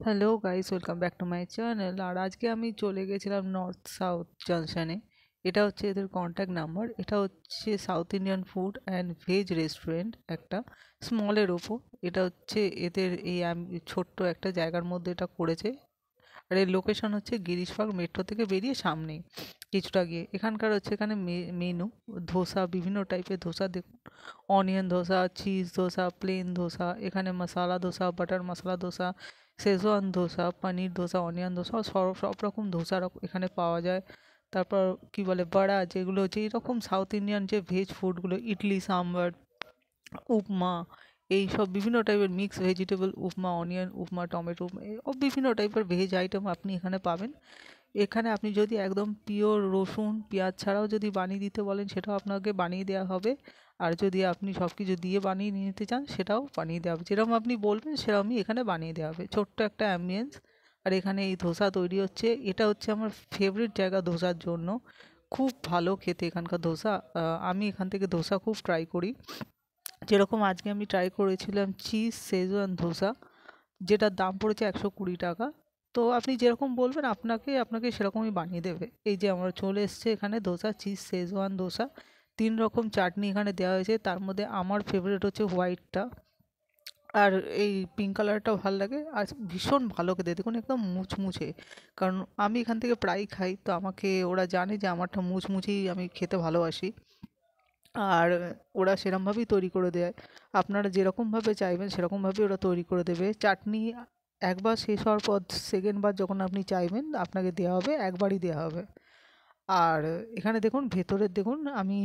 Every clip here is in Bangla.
Hello guys, welcome back to my channel. আর আজকে আমি চলে গেছিলাম নর্থ সাউথ জাংশনে। এটা হচ্ছে এদের কন্ট্যাক্ট নাম্বার। এটা হচ্ছে south Indian food and veg restaurant, একটা স্মলের ওপর। এটা হচ্ছে এদের এই ছোট্ট একটা জায়গার মধ্যে এটা করেছে। আর এর লোকেশন হচ্ছে গিরিশ পার্ক মেট্রো থেকে বেরিয়ে সামনেই কিছুটা গিয়ে। এখানকার হচ্ছে এখানে মেনু ধোসা, বিভিন্ন টাইপের ধোসা দেখুন। Onion dosa, cheese dosa, plain dosa, এখানে masala dosa, butter masala dosa, Schezwan dosa, paneer dosa, onion dosa, সব সব রকম ধোসা এখানে পাওয়া যায়। তারপর কি বলে বড়া, যেগুলো যেই রকম সাউথ ইন্ডিয়ান যে ভেজ ফুডগুলো, ইডলি সাম্বার, উপমা, এই সব বিভিন্ন টাইপের মিক্স ভেজিটেবল উপমা, অনিয়ন উপমা, টমেটো উপমা, বিভিন্ন টাইপের ভেজ আইটেম আপনি এখানে পাবেন। এখানে আপনি যদি একদম পিওর রসুন পেঁয়াজ ছাড়াও যদি বানিয়ে দিতে বলেন, সেটাও আপনাকে বানিয়ে দেওয়া হবে। আর যদি আপনি সব কিছু দিয়ে বানিয়ে নিতে চান, সেটাও বানিয়ে দেওয়া হবে। যেরকম আপনি বলবেন সেরকমই এখানে বানিয়ে দেওয়া হবে। ছোট্ট একটা অ্যাম্বিয়েন্স। আর এখানে এই ধোসা তৈরি হচ্ছে, এটা হচ্ছে আমার ফেভারিট জায়গা ধোসার জন্য। খুব ভালো খেতে এখানকার ধোসা। আমি এখান থেকে ধোসা খুব ট্রাই করি। যেরকম আজকে আমি ট্রাই করেছিলাম চিজ শেজওয়ান ধোসা, যেটার দাম পড়েছে 120 টাকা। তো আপনি যেরকম বলবেন আপনাকে আপনাকে সেরকমই বানিয়ে দেবে। এই যে আমার চলে এসছে এখানে ধোসা, চিজ শেজওয়ান ধোসা। 3 রকম চাটনি এখানে দেওয়া হয়েছে, তার মধ্যে আমার ফেভারিট হচ্ছে হোয়াইটটা। আর এই পিঙ্ক কালারটাও ভালো লাগে। আর ভীষণ ভালো খেতে, দেখুন একদম মুচমুচে। কারণ আমি এখান থেকে প্রায় খাই, তো আমাকে ওরা জানে যে আমারটা মুচমুচেই আমি খেতে ভালোবাসি। আর ওরা সেরমভাবেই তৈরি করে দেয়। আপনারা যেরকমভাবে চাইবেন সেরকমভাবেই ওরা তৈরি করে দেবে। চাটনি একবার শেষ হওয়ার পর সেকেন্ড বার যখন আপনি চাইবেন আপনাকে দেওয়া হবে, একবারই দেওয়া হবে। আর এখানে দেখুন ভেতরের, দেখুন আমি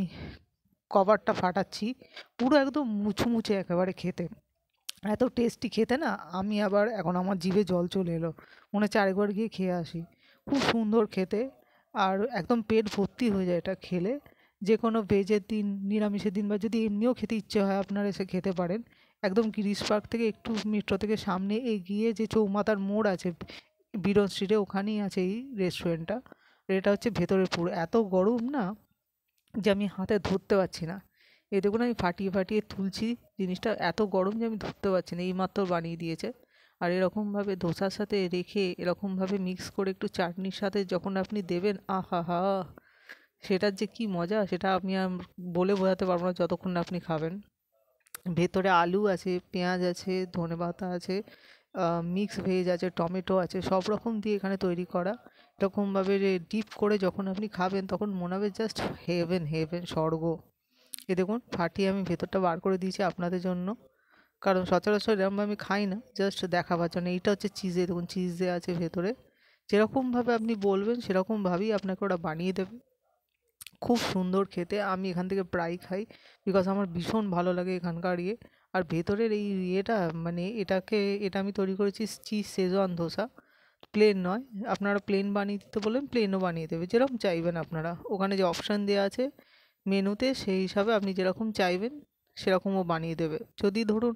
কভারটা ফাটাচ্ছি, পুরো একদম মুচমুচে একেবারে খেতে। এত টেস্টি খেতে না, আমি আবার এখন আমার জিভে জল চলে এলো। মনে হচ্ছে আরেকবার গিয়ে খেয়ে আসি। খুব সুন্দর খেতে। আর একদম পেট ভর্তি হয়ে যায় এটা খেলে। যে কোনো ভেজের দিন, নিরামিষের দিন, বা যদি এমনিও খেতে ইচ্ছে হয় আপনারা এসে খেতে পারেন। একদম গিরিশ পার্ক থেকে একটু মেট্রো থেকে সামনে এগিয়ে যে চৌমাথার মোড় আছে বিরন স্ট্রিটে, ওখানেই আছে এই রেস্টুরেন্টটা। এটা হচ্ছে ভেতরের পুরো এত গরম না যে আমি হাতে ধরতে পারছি না। এই দেখুন আমি ফাটিয়ে ফাটিয়ে তুলছি, জিনিসটা এত গরম যে আমি ধরতে পারছি না, এইমাত্র বানিয়ে দিয়েছে। আর এরকমভাবে ধোসার সাথে রেখে এরকমভাবে মিক্স করে একটু চাটনির সাথে যখন আপনি দেবেন, আহা হা, সেটার যে কি মজা সেটা আমি আর বলে বোঝাতে পারবো না যতক্ষণ না আপনি খাবেন। ভেতরে আলু আছে, পেঁয়াজ আছে, ধনেপাতা আছে, মিক্স ভেজ আছে, টমেটো আছে, সব রকম দিয়ে এখানে তৈরি করা। এরকমভাবে ডিপ করে যখন আপনি খাবেন তখন মনে হবে জাস্ট হেভেন হেভেন, স্বর্গ। এ দেখুন ফাটিয়ে আমি ভেতরটা বার করে দিয়েছি আপনাদের জন্য, কারণ সচরাচর এরকমভাবে আমি খাই না, জাস্ট দেখাবার জন্য। এইটা হচ্ছে চিজে, দেখুন চিজ দেওয়া আছে ভেতরে। যেরকমভাবে আপনি বলবেন সেরকমভাবেই আপনাকে ওরা বানিয়ে দেবে। খুব সুন্দর খেতে, আমি এখান থেকে প্রায় খাই, বিকজ আমার ভীষণ ভালো লাগে এখানকার ইয়ে। আর ভেতরের এই ইয়েটা, মানে এটা আমি তৈরি করেছি চিজ শেজওয়ান ধোসা। প্লেন নয়, আপনারা প্লেন বানিয়ে দিতে বলেন প্লেনও বানিয়ে দেবে, যেরকম চাইবেন আপনারা। ওখানে যে অপশান দেওয়া আছে মেনুতে, সেই হিসাবে আপনি যেরকম চাইবেন সেরকমও বানিয়ে দেবে। যদি ধরুন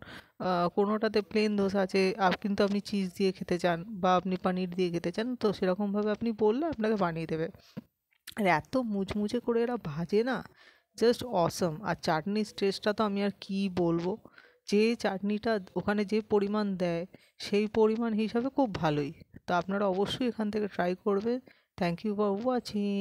কোনোটাতে প্লেন ধোসা আছে, কিন্তু আপনি চিজ দিয়ে খেতে চান বা আপনি পনির দিয়ে খেতে চান, তো সেরকমভাবে আপনি বললে আপনাকে বানিয়ে দেবে। আর এত মুচমুচে করে এরা ভাজে না, জাস্ট অসম। আর চাটনির টেস্টটা তো আমি আর কি বলবো। যে চাটনিটা ওখানে যে পরিমাণ দেয়, সেই পরিমাণ হিসাবে খুব ভালোই। তো আপনারা অবশ্যই এখান থেকে ট্রাই করবেন। Thank you for watching.